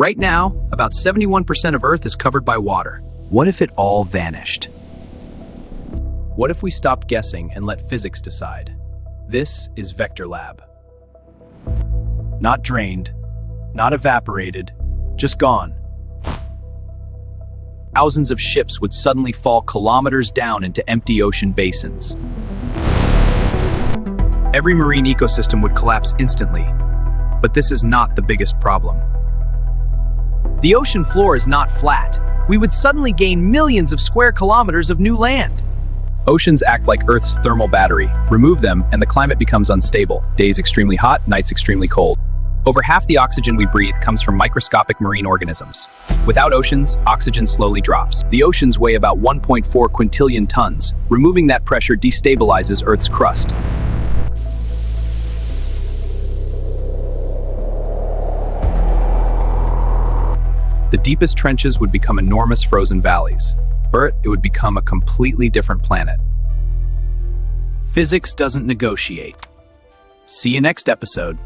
Right now, about 71% of Earth is covered by water. What if it all vanished? What if we stopped guessing and let physics decide? This is Vector Lab. Not drained, not evaporated, just gone. Thousands of ships would suddenly fall kilometers down into empty ocean basins. Every marine ecosystem would collapse instantly. But this is not the biggest problem. The ocean floor is not flat. We would suddenly gain millions of square kilometers of new land. Oceans act like Earth's thermal battery. Remove them, and the climate becomes unstable. Days extremely hot, nights extremely cold. Over half the oxygen we breathe comes from microscopic marine organisms. Without oceans, oxygen slowly drops. The oceans weigh about 1.4 quintillion tons. Removing that pressure destabilizes Earth's crust. The deepest trenches would become enormous frozen valleys. Bert, it would become a completely different planet. Physics doesn't negotiate. See you next episode.